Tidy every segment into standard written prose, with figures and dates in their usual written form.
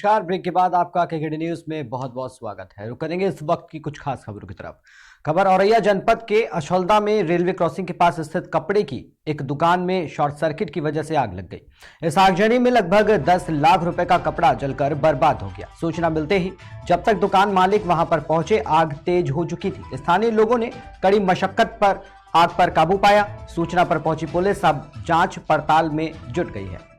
नमस्कार। ब्रेक के बाद आपका केकेडी न्यूज में बहुत बहुत स्वागत है। रुक करेंगे इस वक्त की कुछ खास खबरों की तरफ। खबर औरैया जनपद के अशौलदा में रेलवे क्रॉसिंग के पास स्थित कपड़े की एक दुकान में शॉर्ट सर्किट की वजह से आग लग गई। इस आगजनी में लगभग 10 लाख रुपए का कपड़ा जलकर बर्बाद हो गया। सूचना मिलते ही जब तक दुकान मालिक वहां पर पहुंचे आग तेज हो चुकी थी। स्थानीय लोगों ने कड़ी मशक्कत पर आग पर काबू पाया। सूचना पर पहुंची पुलिस अब जांच पड़ताल में जुट गई है।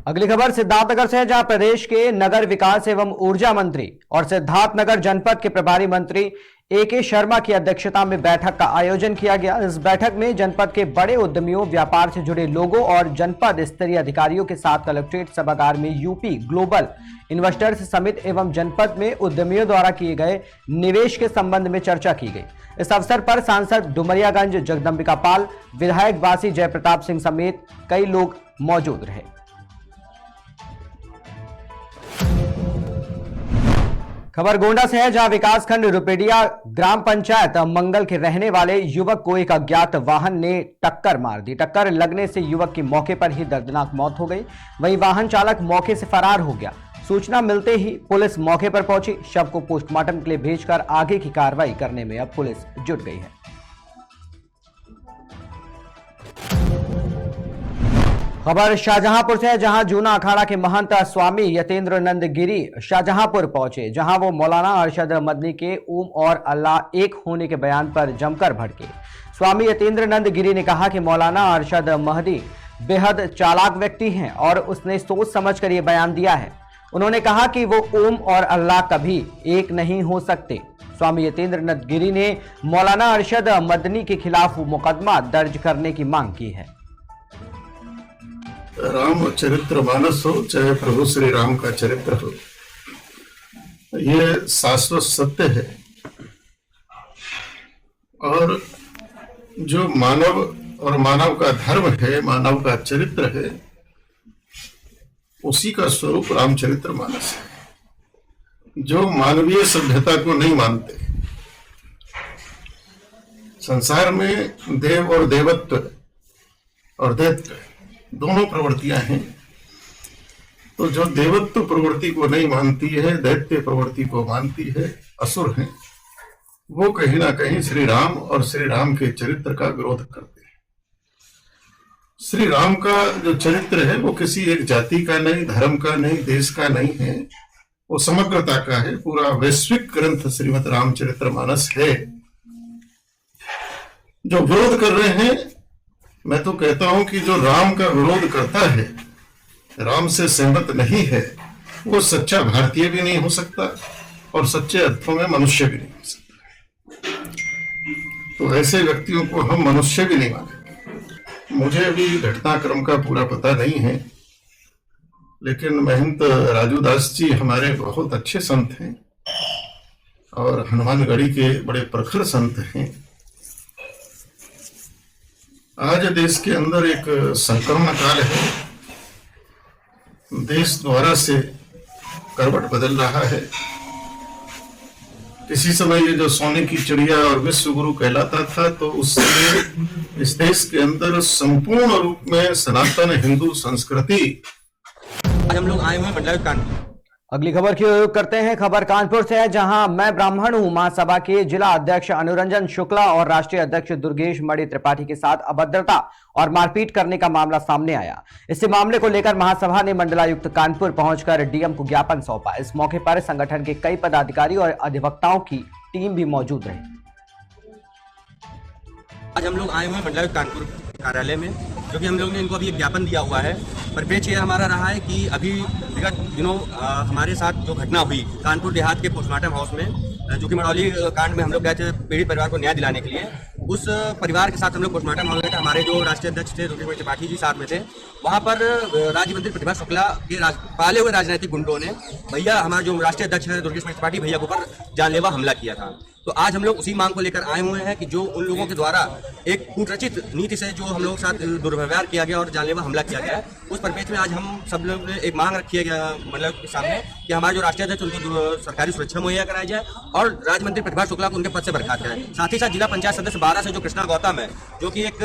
अगली खबर सिद्धार्थनगर से है, जहां प्रदेश के नगर विकास एवं ऊर्जा मंत्री और सिद्धार्थनगर जनपद के प्रभारी मंत्री ए.के. शर्मा की अध्यक्षता में बैठक का आयोजन किया गया। इस बैठक में जनपद के बड़े उद्यमियों, व्यापार से जुड़े लोगों और जनपद स्तरीय अधिकारियों के साथ कलेक्ट्रेट सभागार में यूपी ग्लोबल इन्वेस्टर्स समिट एवं जनपद में उद्यमियों द्वारा किए गए निवेश के संबंध में चर्चा की गई। इस अवसर पर सांसद डुमरियागंज जगदम्बिका पाल, विधायक वासी जयप्रताप सिंह समेत कई लोग मौजूद रहे। खबर गोंडा से है, जहां विकासखंड रुपेडिया ग्राम पंचायत मंगल के रहने वाले युवक को एक अज्ञात वाहन ने टक्कर मार दी। टक्कर लगने से युवक की मौके पर ही दर्दनाक मौत हो गई। वहीं वाहन चालक मौके से फरार हो गया। सूचना मिलते ही पुलिस मौके पर पहुंची। शव को पोस्टमार्टम के लिए भेजकर आगे की कार्रवाई करने में अब पुलिस जुट गई है। खबर शाहजहांपुर से है, जहां जूना अखाड़ा के महंत स्वामी यतेंद्र नंद गिरी शाहजहांपुर पहुंचे, जहां वो मौलाना अरशद मदनी के ओम और अल्लाह एक होने के बयान पर जमकर भड़के। स्वामी यतेंद्र नंद गिरी ने कहा कि मौलाना अरशद महदी बेहद चालाक व्यक्ति हैं और उसने सोच समझकर यह बयान दिया है। उन्होंने कहा कि वो ओम और अल्लाह कभी एक नहीं हो सकते। स्वामी यतेंद्र नंद गिरी ने मौलाना अरशद मदनी के खिलाफ मुकदमा दर्ज करने की मांग की है। राम चरित्र मानस हो चाहे प्रभु श्री राम का चरित्र हो, ये शाश्वत सत्य है। और जो मानव और मानव का धर्म है, मानव का चरित्र है, उसी का स्वरूप रामचरित्र मानस है। जो मानवीय सभ्यता को नहीं मानते, संसार में देव और देवत्व और दैत्य दोनों प्रवृत्तियां हैं। तो जो देवत्व प्रवृत्ति को नहीं मानती है, दैत्य प्रवृत्ति को मानती है, असुर हैं, वो कहीं ना कहीं श्री राम और श्री राम के चरित्र का विरोध करते हैं। श्री राम का जो चरित्र है वो किसी एक जाति का नहीं, धर्म का नहीं, देश का नहीं है, वो समग्रता का है। पूरा वैश्विक ग्रंथ श्रीमद् रामचरितमानस है। जो विरोध कर रहे हैं, मैं तो कहता हूं कि जो राम का विरोध करता है, राम से सहमत नहीं है, वो सच्चा भारतीय भी नहीं हो सकता और सच्चे अर्थों में मनुष्य भी नहीं हो सकता। तो ऐसे व्यक्तियों को हम मनुष्य भी नहीं मानेंगे। मुझे अभी घटनाक्रम का पूरा पता नहीं है, लेकिन महंत राजू दास जी हमारे बहुत अच्छे संत हैं और हनुमानगढ़ी के बड़े प्रखर संत हैं। आज देश के अंदर एक संक्रमण काल है। देश द्वारा से करवट बदल रहा है। किसी समय ये जो सोने की चिड़िया और विश्व गुरु कहलाता था, तो उस समय इस देश के अंदर संपूर्ण रूप में सनातन हिंदू संस्कृति। आज हम लोग आए हुए हैं मंडलायुक्त कानपुर। अगली खबर की ओर करते हैं। खबर कानपुर से है, जहां मैं ब्राह्मण हूं महासभा के जिला अध्यक्ष अनुरंजन शुक्ला और राष्ट्रीय अध्यक्ष दुर्गेश मणि त्रिपाठी के साथ अभद्रता और मारपीट करने का मामला सामने आया। इसी मामले को लेकर महासभा ने मंडलायुक्त कानपुर पहुंचकर डीएम को ज्ञापन सौंपा। इस मौके पर संगठन के कई पदाधिकारी और अधिवक्ताओं की टीम भी मौजूद रही। आज हम लोग आए हुए हैं मंडलायुक्त कानपुर कार्यालय में, जो कि हम लोग ने इनको अभी एक ज्ञापन दिया हुआ है। परिप्रेक्ष्य ये हमारा रहा है कि अभी विगत दिनों हमारे साथ जो घटना हुई कानपुर देहात के पोस्टमार्टम हाउस में, जो कि मड़ौली कांड में हम लोग गए थे पीड़ित परिवार को न्याय दिलाने के लिए, उस परिवार के साथ हम लोग पोस्टमार्टम हाउस गए थे। हमारे जो राष्ट्रीय अध्यक्ष थे दुर्गेश त्रिपाठी जी साथ में थे। वहाँ पर राज्य मंत्री प्रतिभा शुक्ला के पाले हुए राजनीतिक गुंडों ने भैया, हमारे जो राष्ट्रीय अध्यक्ष थे दुर्गेश त्रिपाठी भैया के ऊपर जानलेवा हमला किया था। तो आज हम लोग उसी मांग को लेकर आए हुए हैं कि जो उन लोगों के द्वारा एक कूटरचित नीति से जो हम लोगों के साथ दुर्व्यवहार किया गया और जानलेवा हमला किया गया है, उस परिप्रेक्ष्य में आज हम सब लोग ने एक मांग रखी है मतलब के सामने कि हमारे जो राष्ट्रीय अध्यक्ष उनको सरकारी सुरक्षा मुहैया कराई जाए और राज्य मंत्री प्रतिभा शुक्ला को उनके पद से बर्खास्त कराए। साथ ही साथ जिला पंचायत सदस्य 12 से जो कृष्णा गौतम है, जो कि एक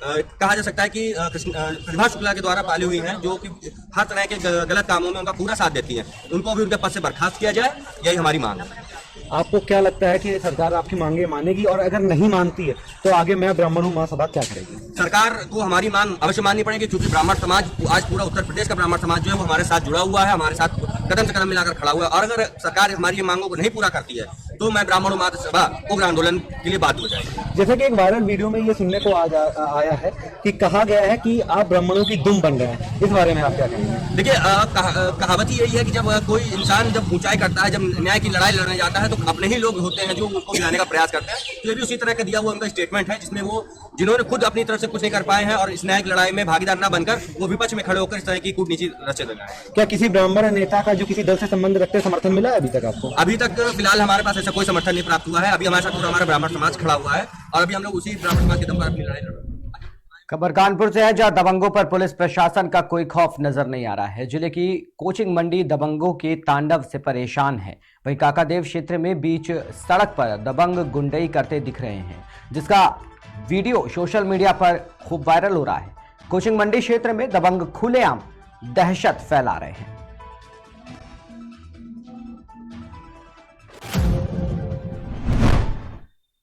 कहा जा सकता है कि प्रतिभा शुक्ला के द्वारा पाली हुई हैं, जो कि हर तरह के गलत कामों में उनका पूरा साथ देती हैं, उनको भी उनके पद से बर्खास्त किया जाए, यही हमारी मांग है। आपको क्या लगता है कि सरकार आपकी मांगे मानेगी, और अगर नहीं मानती है तो आगे मैं ब्राह्मण हूँ महासभा क्या करेगी? सरकार को हमारी मांग अवश्य माननी पड़ेगी, क्योंकि ब्राह्मण समाज आज पूरा उत्तर प्रदेश का ब्राह्मण समाज जो है वो हमारे साथ जुड़ा हुआ है, हमारे साथ कदम से कदम मिलाकर खड़ा हुआ है। और अगर सरकार हमारी मांगों को नहीं पूरा करती है तो मैं ब्राह्मण महासभा उग्र आंदोलन के लिए बात हो जाएगी। जैसे कि एक वायरल वीडियो में ये सुनने को आया है कि कहा गया है कि आप ब्राह्मणों की दुम बन रहे हैं, इस बारे में आप क्या कहेंगे? देखिए, कहावत ही यही है कि जब कोई इंसान जब ऊंचाई करता है, जब न्याय की लड़ाई लड़ने जाता है, तो अपने ही लोग होते हैं जो उसको गिराने का प्रयास करते हैं। तो ये भी उसी तरह का दिया हुआ उनका स्टेटमेंट है, जिसमें वो जिन्होंने खुद अपनी तरफ से कुछ नहीं कर पाए हैं और इस न्यायिक लड़ाई में भागीदार न बनकर वो विपक्ष में खड़े होकर इस तरह की कूटनीति रचे लगा है। क्या किसी ब्राह्मण नेता का जो किसी दल से संबंध रखते समर्थन मिला है अभी तक आपको? अभी तक फिलहाल हमारे पास ऐसा कोई समर्थन नहीं प्राप्त हुआ है। अभी हमारे साथ पूरा हमारा ब्राह्मण समाज खड़ा हुआ है और अभी हम लोग उसी ब्राह्मण समाज के दम पर अपनी लड़ाई लड़ रहे हैं। खबर कानपुर से है, जहां दबंगों पर पुलिस प्रशासन का कोई खौफ नजर नहीं आ रहा है। जिले की कोचिंग मंडी दबंगों के तांडव से परेशान है। वहीं काकादेव क्षेत्र में बीच सड़क पर दबंग गुंडई करते दिख रहे हैं, जिसका वीडियो सोशल मीडिया पर खूब वायरल हो रहा है। कोचिंग मंडी क्षेत्र में दबंग खुलेआम दहशत फैला रहे हैं।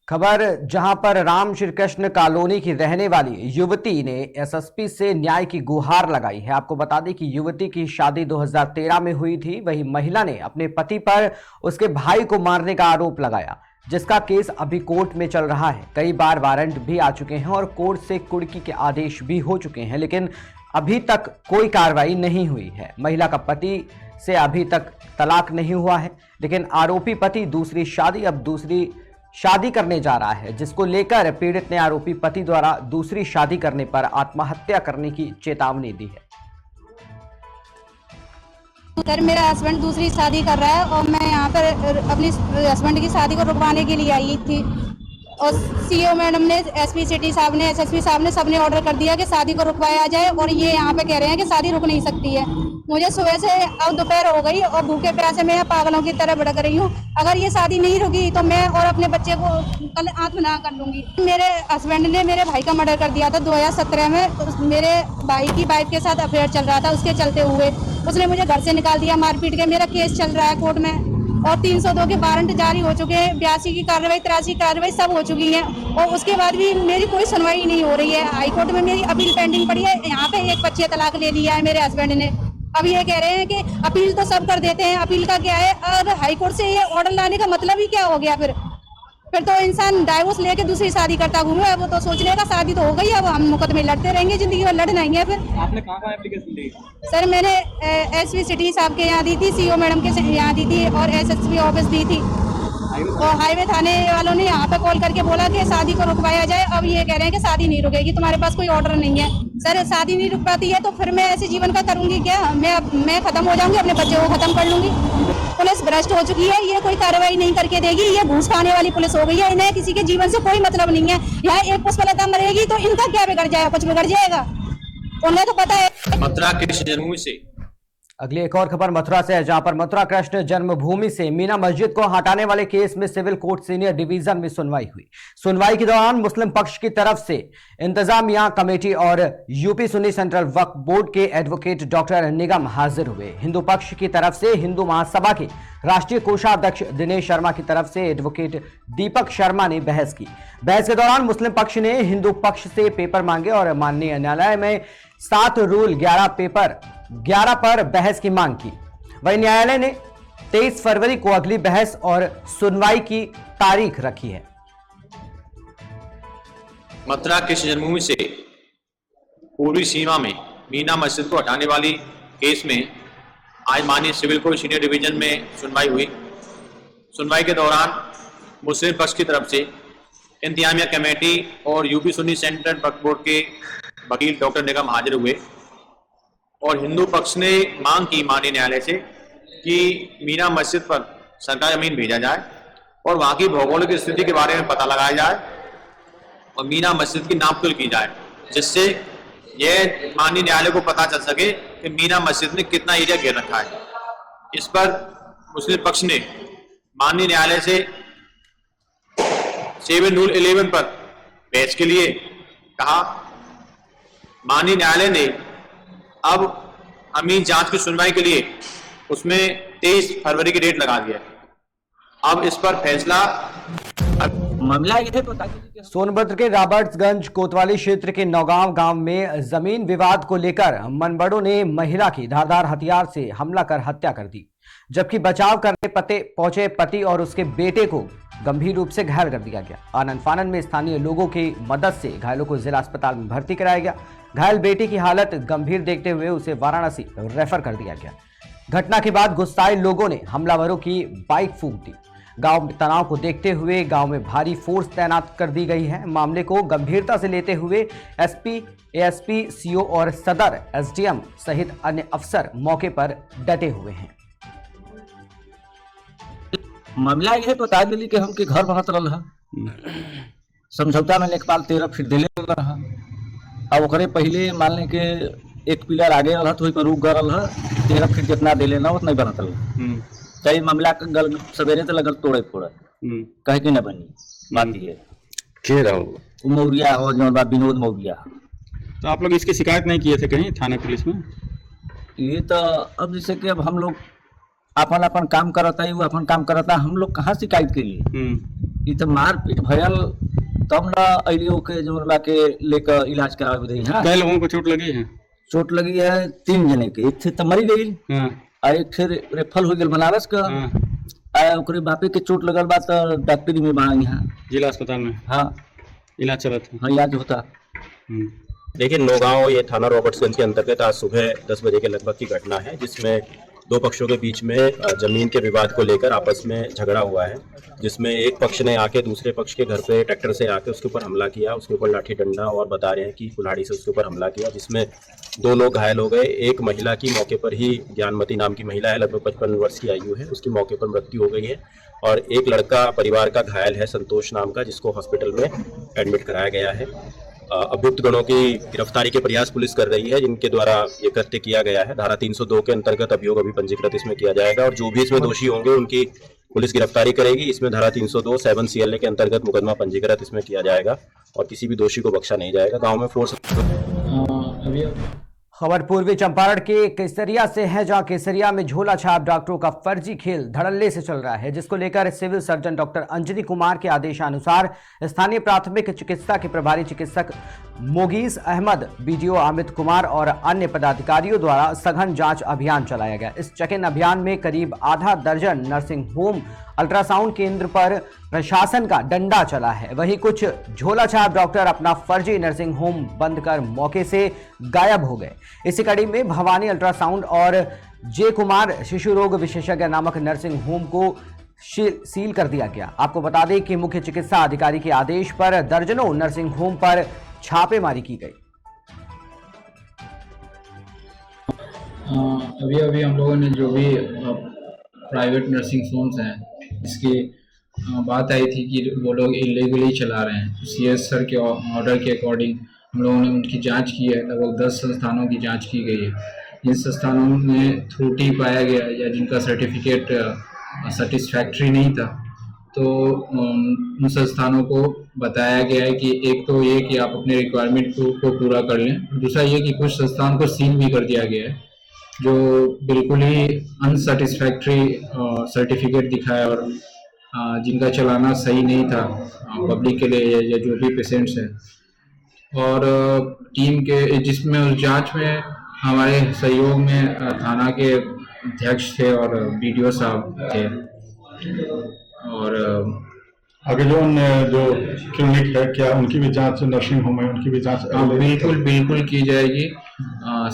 खबर जहां पर राम श्री कृष्ण कॉलोनी की रहने वाली युवती ने एसएसपी से न्याय की गुहार लगाई है। आपको बता दें कि युवती की शादी 2013 में हुई थी। वही महिला ने अपने पति पर उसके भाई को मारने का आरोप लगाया, जिसका केस अभी कोर्ट में चल रहा है। कई बार वारंट भी आ चुके हैं और कोर्ट से कुर्की के आदेश भी हो चुके हैं, लेकिन अभी तक कोई कार्रवाई नहीं हुई है। महिला का पति से अभी तक तलाक नहीं हुआ है, लेकिन आरोपी पति दूसरी शादी करने जा रहा है, जिसको लेकर पीड़ित ने आरोपी पति द्वारा दूसरी शादी करने पर आत्महत्या करने की चेतावनी दी है। सर, मेरा हस्बैंड दूसरी शादी कर रहा है और मैं यहाँ पर अपनी हस्बैंड की शादी को रुकवाने के लिए आई थी, और सीओ मैडम ने, एसपी सिटी साहब ने, एसएसपी साहब ने, सबने ऑर्डर कर दिया कि शादी को रुकवाया जाए, और ये यहाँ पे कह रहे हैं कि शादी रुक नहीं सकती है। मुझे सुबह से अब दोपहर हो गई और भूखे प्यासे मैं पागलों की तरह भड़क रही हूँ। अगर ये शादी नहीं रुकी तो मैं और अपने बच्चे को कल आत्मदाह कर लूंगी। मेरे हस्बैंड ने मेरे भाई का मर्डर कर दिया था 2017 में। मेरे भाई की वाइफ के साथ अफेयर चल रहा था, उसके चलते हुए उसने मुझे घर से निकाल दिया मारपीट के। मेरा केस चल रहा है कोर्ट में और 302 के वारंट जारी हो चुके हैं, 82 की कार्रवाई, 83 की कार्रवाई सब हो चुकी है, और उसके बाद भी मेरी कोई सुनवाई नहीं हो रही है। हाईकोर्ट में मेरी अपील पेंडिंग पड़ी है। यहाँ पे एक बच्चे तलाक ले लिया है मेरे हस्बैंड ने। अब ये कह रहे हैं कि अपील तो सब कर देते हैं, अपील का क्या है? और हाईकोर्ट से ये ऑर्डर लाने का मतलब ही क्या हो गया? फिर तो इंसान डाइवोर्स लेके दूसरी शादी करता घूमे। अब तो सोचने का शादी तो हो गई, अब हम मुकदमे लड़ते रहेंगे, जिंदगी भर लड़ना ही है। फिर आपने कहाँ एप्लीकेशन दी? सर, मैंने एसपी सिटी साहब के यहाँ दी थी, सीओ मैडम के यहाँ दी थी, और एसएसपी ऑफिस दी थी, और हाईवे थाने वालों ने यहाँ पे कॉल करके बोला कि शादी को रुकवाया जाए। अब ये कह रहे हैं कि शादी नहीं रुकेगी, तुम्हारे पास कोई ऑर्डर नहीं है। सर, शादी नहीं रुक पाती है तो फिर मैं ऐसे जीवन का करूंगी क्या? मैं खत्म हो जाऊंगी, अपने बच्चे को खत्म कर लूंगी। पुलिस भ्रष्ट हो चुकी है, ये कोई कार्रवाई नहीं करके देगी। ये घूस खाने वाली पुलिस हो गई है। इन्हें किसी के जीवन से कोई मतलब नहीं है। यहाँ एक पुष्पलता मरेगी तो इनका क्या बिगड़ जाएगा? कुछ बिगड़ जाएगा? उन्हें तो पता है। मथुरा कृष्ण जन्मभूमि से अगली एक और खबर मथुरा से है, जहां पर मथुरा कृष्ण जन्मभूमि से मीना मस्जिद को हटाने वाले केस में सिविल कोर्ट सीनियर डिवीजन में सुनवाई हुई। सुनवाई के दौरान मुस्लिम पक्ष की तरफ से इंतजामिया कमेटी और यूपी सुन्नी सेंट्रल वक्फ बोर्ड के एडवोकेट डॉक्टर निगम हाजिर हुए। हिंदू पक्ष की तरफ से हिंदू महासभा के राष्ट्रीय कोषाध्यक्ष दिनेश शर्मा की तरफ से एडवोकेट दीपक शर्मा ने बहस की। बहस के दौरान मुस्लिम पक्ष ने हिंदू पक्ष से पेपर मांगे और माननीय न्यायालय में 7 रूल 11 पर बहस की मांग की। वहीं न्यायालय ने 23 फरवरी को अगली बहस और सुनवाई की तारीख रखी है। मथुरा कृष्ण जन्मभूमि से पूर्वी सीमा में मीना मस्जिद को हटाने वाली केस में आज माननीय सिविल कोर्ट सीनियर डिवीजन में सुनवाई हुई। सुनवाई के दौरान मुस्लिम पक्ष की तरफ से इंतजामिया कमेटी और यूपी सुन्नी सेंट्रल वक्फ बोर्ड के वकील डॉक्टर निगम हाजिर हुए, और हिंदू पक्ष ने मांग की माननीय न्यायालय से कि मीना मस्जिद पर सरकारी जमीन भेजा जाए और वहाँ की भौगोलिक स्थिति के बारे में पता लगाया जाए और मीना मस्जिद की नापतोल की जाए, जिससे यह माननीय न्यायालय को पता चल सके कि मीना मस्जिद ने कितना एरिया घेर रखा है। इस पर मुस्लिम पक्ष ने माननीय न्यायालय से 7 रूल 11 पर बहस के लिए कहा, माननीय न्यायालय ने अब हमें जांच की सुनवाई के लिए उसमें 23 फरवरी की डेट लगा दिया है। अब इस पर फैसला मामला ये है तो सोनभद्र के रॉबर्ट्सगंज कोतवाली क्षेत्र के नौगांव गांव में जमीन विवाद को लेकर मनबड़ों ने महिला की धारदार हथियार से हमला कर हत्या कर दी, जबकि बचाव करने पहुंचे पति और उसके बेटे को गंभीर रूप से घायल कर दिया गया। आनन फानन में स्थानीय लोगों की मदद से घायलों को जिला अस्पताल में भर्ती कराया गया। घायल बेटे की हालत गंभीर देखते हुए उसे वाराणसी रेफर कर दिया गया। घटना के बाद गुस्साए लोगों ने हमलावरों की बाइक फूंक दी। गांव में तनाव को देखते हुए गांव में भारी फोर्स तैनात कर दी गई है। मामले को गंभीरता से लेते हुए एसपी, एएसपी, सीओ और सदर एसडीएम सहित अन्य अफसर मौके पर डटे हुए हैं। मामला ये है बता दिली कि हमके घर बनत रहा समझौता में लेखपाल 13 फीट दिले रहा। अब ओकरे पहले मान लें कि एक पिलर आगे रहा तो पर रुक गल 13 फीट जितना दिले ना उतना ही बनत रहा। कई मामला गल सवेरे तो लगल तोड़े फोड़े कहे कि न बनी बात ये के रहो मौर्या हो जो विनोद मौर्या। तो आप लोग इसकी शिकायत नहीं किए थे कहीं थाना पुलिस में? ये तो अब जैसे कि अब हम लोग अपन अपन काम करता है वो अपन काम करता, हम लोग कहाँ शिकायत के लिए ये तो मारपीट भयल तब ना अलियो के जो के लेकर इलाज करावे दे। कई लोगों को चोट लगी है? चोट लगी है 3 जने के, एक थे तो मरी गई और एक फिर रेफर हो गया बनारस का। ओकरे बापे के चोट लगल बा तो डॉक्टरी में बना यहाँ जिला अस्पताल में। हाँ इलाज चला था। हाँ इलाज होता। देखिए नौगांव ये थाना रॉबर्ट्सगंज के अंतर्गत आज सुबह 10 बजे के लगभग की घटना है, जिसमें दो पक्षों के बीच में जमीन के विवाद को लेकर आपस में झगड़ा हुआ है, जिसमें एक पक्ष ने आके दूसरे पक्ष के घर पे ट्रैक्टर से आके उसके ऊपर हमला किया, उसके ऊपर लाठी डंडा और बता रहे हैं कि कुल्हाड़ी से उसके ऊपर हमला किया, जिसमें 2 लोग घायल हो गए। एक महिला की मौके पर ही, ज्ञानमती नाम की महिला है, लगभग 55 वर्ष की आयु है, उसकी मौके पर मृत्यु हो गई है और एक लड़का परिवार का घायल है संतोष नाम का, जिसको हॉस्पिटल में एडमिट कराया गया है। अभियुक्त गणों की गिरफ्तारी के प्रयास पुलिस कर रही है, जिनके द्वारा ये कृत्य किया गया है। धारा 302 के अंतर्गत अभियोग अभी पंजीकृत इसमें किया जाएगा और जो भी इसमें दोषी होंगे उनकी पुलिस गिरफ्तारी करेगी। इसमें धारा 302 7 CLA के अंतर्गत मुकदमा पंजीकृत इसमें किया जाएगा और किसी भी दोषी को बख्शा नहीं जाएगा। गाँव में फोर्स। खबर पूर्वी चंपारण के केसरिया से है, जहां केसरिया में झोला छाप डॉक्टरों का फर्जी खेल धड़ल्ले से चल रहा है, जिसको लेकर civil surgeon doctor Anjani Kumar के आदेशानुसार स्थानीय प्राथमिक चिकित्सा के प्रभारी चिकित्सक मोगीज अहमद, बीडीओ अमित कुमार और अन्य पदाधिकारियों द्वारा सघन जांच अभियान चलाया गया। इस चेक इन अभियान में करीब आधा दर्जन नर्सिंग होम, अल्ट्रासाउंड केंद्र पर प्रशासन का डंडा चला है। वहीं कुछ झोला छाप डॉक्टर अपना फर्जी नर्सिंग होम बंद कर मौके से गायब हो गए। इसी कड़ी में भवानी अल्ट्रासाउंड और जे कुमार शिशु रोग विशेषज्ञ नामक नर्सिंग होम को सील कर दिया गया। आपको बता दें कि मुख्य चिकित्सा अधिकारी के आदेश पर दर्जनों नर्सिंग होम पर छापेमारी की गई। अभी हम लोगों ने जो भी प्राइवेट नर्सिंग होम्स हैं इसकी बात आई थी कि वो लोग इलीगली चला रहे हैं, सीएस सर के ऑर्डर के अकॉर्डिंग हम लोगों ने उनकी जांच की है। लगभग 10 संस्थानों की जांच की गई है। जिन संस्थानों में त्रुटि पाया गया या जिनका सर्टिफिकेट सेटिस्फैक्ट्री नहीं था, तो उन संस्थानों को बताया गया है कि एक तो ये कि आप अपने रिक्वायरमेंट को पूरा कर लें, दूसरा ये कि कुछ संस्थान को सील भी कर दिया गया है जो बिल्कुल ही अनसेटिस्फैक्ट्री सर्टिफिकेट दिखाया और जिनका चलाना सही नहीं था पब्लिक के लिए या जो भी पेशेंट्स हैं। और टीम के जिसमें उस जांच में हमारे सहयोग में थाना के अध्यक्ष थे और बीडीओ साहब थे। और आगे जो क्लिनिक है क्या उनकी भी जांच, नर्सिंग होम है उनकी भी जांच? बिल्कुल की जाएगी।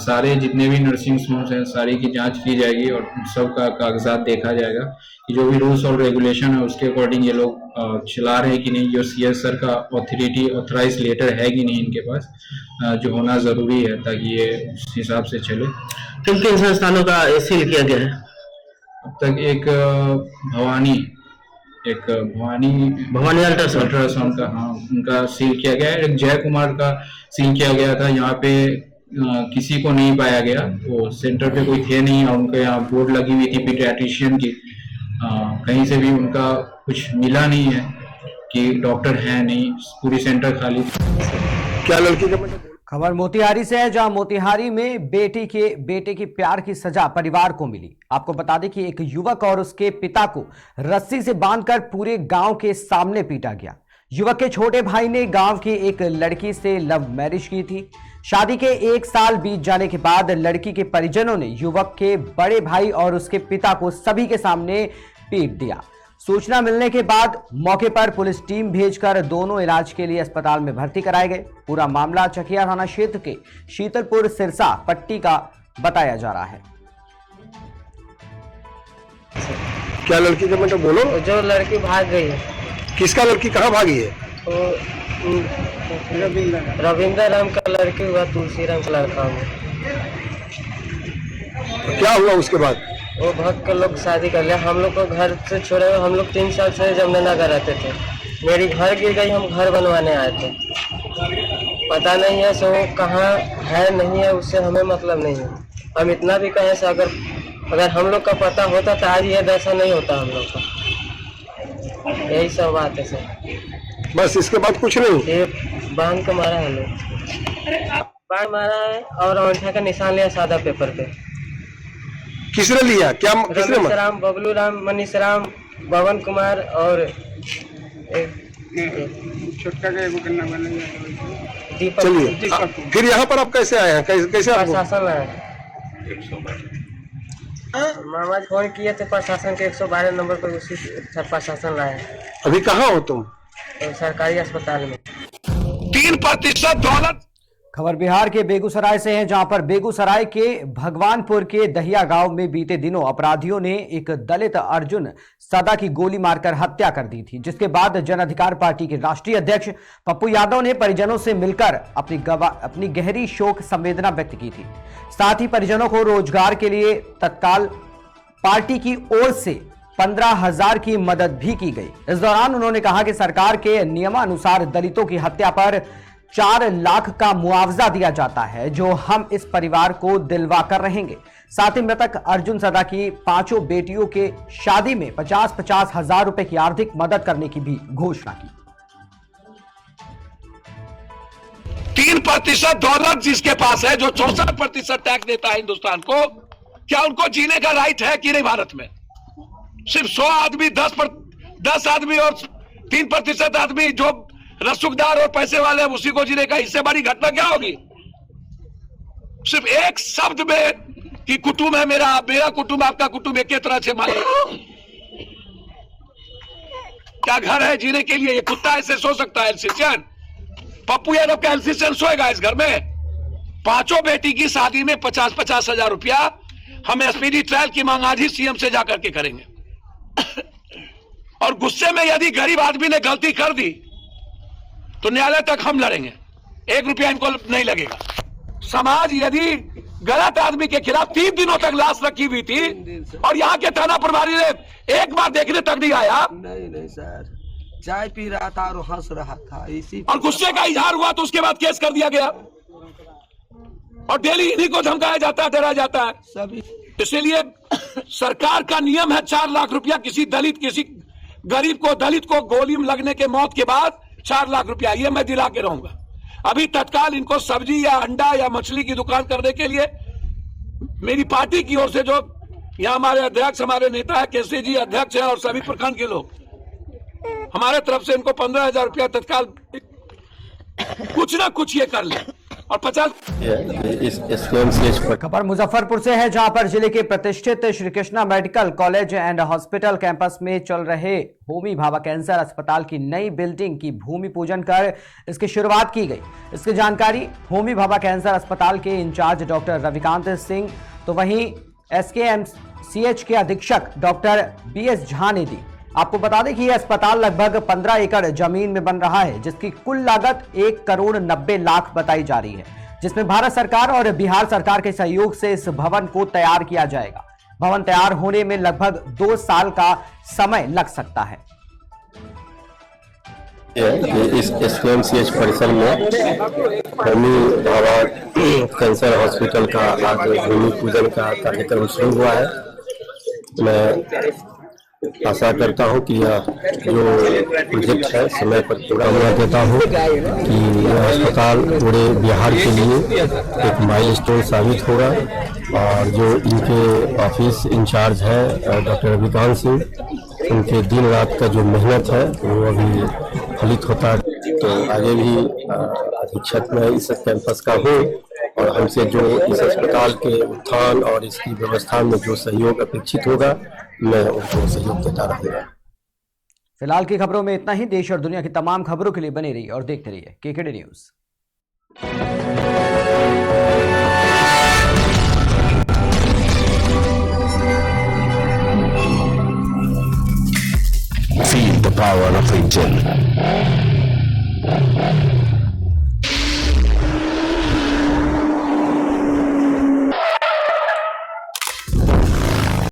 सारे जितने भी नर्सिंग होम्स हैं सारी की जांच की जाएगी और सबका कागजात देखा जाएगा कि जो भी रूल्स और रेगुलेशन है उसके अकॉर्डिंग ये लोग चला रहे हैं कि नहीं, जो सीएस सर का ऑथराइज लेटर है कि नहीं इनके पास, जो होना ज़रूरी है ताकि ये उस हिसाब से चले। किन किन संस्थानों का सील किया गया है अब तक? एक भवानी अल्ट्रासाउंड का, हाँ, उनका सील किया गया है। एक जय कुमार का सील किया गया था। यहाँ पे किसी को नहीं पाया गया, वो सेंटर पे कोई थे नहीं और उनके यहाँ बोर्ड लगी हुई थी पीडियाट्रिशियन की, कहीं से भी उनका कुछ मिला नहीं है कि डॉक्टर है नहीं, पूरी सेंटर खाली। क्या लड़की का खबर मोतिहारी से है, जहां मोतिहारी में बेटे के प्यार की सजा परिवार को मिली। आपको बता दें कि एक युवक और उसके पिता को रस्सी से बांधकर पूरे गांव के सामने पीटा गया। युवक के छोटे भाई ने गांव की एक लड़की से लव मैरिज की थी। शादी के 1 साल बीत जाने के बाद लड़की के परिजनों ने युवक के बड़े भाई और उसके पिता को सभी के सामने पीट दिया। सूचना मिलने के बाद मौके पर पुलिस टीम भेजकर दोनों इलाज के लिए अस्पताल में भर्ती कराए गए। पूरा मामला चकिया थाना क्षेत्र के शीतलपुर सिरसा पट्टी का बताया जा रहा है। क्या लड़की का मतलब बोलो? जो लड़की भाग गई है। किसका लड़की कहाँ भागी है? रविंद्र राम का लड़की हुआ, तुलसी राम का लड़का हुआ। क्या हुआ उसके बाद? वो भक्त के लोग शादी कर लिया। हम लोग को घर से छोड़े हुए, हम लोग 3 साल से जमनानगर रहते थे। मेरी घर गिर गई, हम घर बनवाने आए थे। पता नहीं है सो कहाँ है नहीं है, उससे हमें मतलब नहीं है। हम इतना भी कहें से अगर हम लोग का पता होता तो आज ये दशा नहीं होता हम लोग का। यही सब बात है सर। बस इसके बाद कुछ नहीं? ये बांध के मारा है लोग, बांध मारा है और अंगूठा का निशान लिया सादा पेपर पे। किसने लिया? क्या किसने? रमेश राम, बबलू राम, मनीष राम, पवन कुमार और छोटका दीपक। चलिए फिर यहाँ पर आप कैसे आए हैं? कैसे प्रशासन आया? मामा जी फोन किए थे प्रशासन के 112 नंबर पर, उसी प्रशासन लाया। अभी कहाँ हो तुम? सरकारी अस्पताल में। 3% दौलत। खबर बिहार के बेगूसराय से है, जहां पर बेगूसराय के भगवानपुर के दहिया गांव में बीते दिनों अपराधियों ने एक दलित अर्जुन सदा की गोली मारकर हत्या कर दी थी, जिसके बाद जन अधिकार पार्टी के राष्ट्रीय अध्यक्ष पप्पू यादव ने परिजनों से मिलकर अपनी गहरी शोक संवेदना व्यक्त की थी। साथ ही परिजनों को रोजगार के लिए तत्काल पार्टी की ओर से 15,000 की मदद भी की गई। इस दौरान उन्होंने कहा कि सरकार के नियमानुसार दलितों की हत्या पर 4 लाख का मुआवजा दिया जाता है, जो हम इस परिवार को दिलवा कर रहेंगे। साथ ही मृतक अर्जुन सदा की 5 बेटियों के शादी में 50-50 हजार रुपए की आर्थिक मदद करने की भी घोषणा की। 3% दौलत जिसके पास है, जो 64% टैक्स देता है हिंदुस्तान को, क्या उनको जीने का राइट है कि नहीं? भारत में सिर्फ 100 आदमी 10 आदमी और 3% आदमी जो रसूखदार और पैसे वाले हैं उसी को जीने का। इससे बड़ी घटना क्या होगी? सिर्फ एक शब्द में कि कुटुंब है मेरा कुटुंब, आपका कुटुंब एक ही तरह से माने। क्या घर है जीने के लिए? ये कुत्ता ऐसे सो सकता है? एलसीचन पप्पू यादव का एलसीचन सोएगा इस घर में? 5 बेटी की शादी में 50-50 हजार रुपया हम स्पीडी ट्रायल की मांग आज ही सीएम से जाकर के करेंगे। और गुस्से में यदि गरीब आदमी ने गलती कर दी तो न्यायालय तक हम लड़ेंगे, 1 रुपया इनको नहीं लगेगा। समाज यदि गलत आदमी के खिलाफ 3 दिनों तक लाश रखी हुई थी और यहाँ के थाना प्रभारी ने एक बार देखने तक नहीं आया। नहीं सर, चाय पी रहा था और हंस रहा था, इसी और गुस्से का इजहार हुआ तो उसके बाद केस कर दिया गया और डेली इन्हीं को धमकाया जाता है, डराया जाता है सभी। इसीलिए सरकार का नियम है 4 लाख रुपया किसी गरीब को दलित को गोली लगने के मौत के बाद 4 लाख रुपया, ये मैं दिला के रहूंगा। अभी तत्काल इनको सब्जी या अंडा या मछली की दुकान करने के लिए मेरी पार्टी की ओर से, जो यहाँ हमारे अध्यक्ष, हमारे नेता है केसी जी अध्यक्ष हैं और सभी प्रखंड के लोग, हमारे तरफ से इनको 15,000 रुपया तत्काल कुछ ना कुछ ये कर ले और 50। खबर मुजफ्फरपुर से है, जहां पर जिले के प्रतिष्ठित Shri Krishna medical college and hospital campus में चल रहे होमी भाभा कैंसर अस्पताल की नई बिल्डिंग की भूमि पूजन कर इसकी शुरुआत की गई। इसकी जानकारी होमी भाभा कैंसर अस्पताल के इंचार्ज डॉक्टर रविकांत सिंह तो वहीं SKMCH के अधीक्षक डॉक्टर BS झा ने दी। आपको बता दें कि यह अस्पताल लगभग 15 एकड़ जमीन में बन रहा है, जिसकी कुल लागत 1 करोड़ 90 लाख बताई जा रही है, जिसमें भारत सरकार और बिहार सरकार के सहयोग से इस भवन को तैयार किया जाएगा। भवन तैयार होने में लगभग 2 साल का समय लग सकता है। इस SKMCH परिसर में होमी भाभा कैंसर हॉस्पिटल का आज भूमि पूजन का कार्यक्रम शुरू हुआ है। मैं आशा करता हूं कि यह जो प्रोजेक्ट है समय पर पूरा हुआ देता हूं कि यह अस्पताल पूरे बिहार के लिए एक माइलस्टोन साबित होगा। और जो इनके ऑफिस इंचार्ज है डॉक्टर रविकांत सिंह, उनके दिन रात का जो मेहनत है वो अभी फलित होता है। तो आगे भी अधीक्षक में इस कैंपस का हो और हमसे जो इस अस्पताल के उत्थान और इसकी व्यवस्था में जो सहयोग अपेक्षित होगा मैं उनको सहयोग देता रहूँगा। फिलहाल की खबरों में इतना ही। देश और दुनिया की तमाम खबरों के लिए बने रहिए और देखते रहिए KKD news. Feel the power of Intel.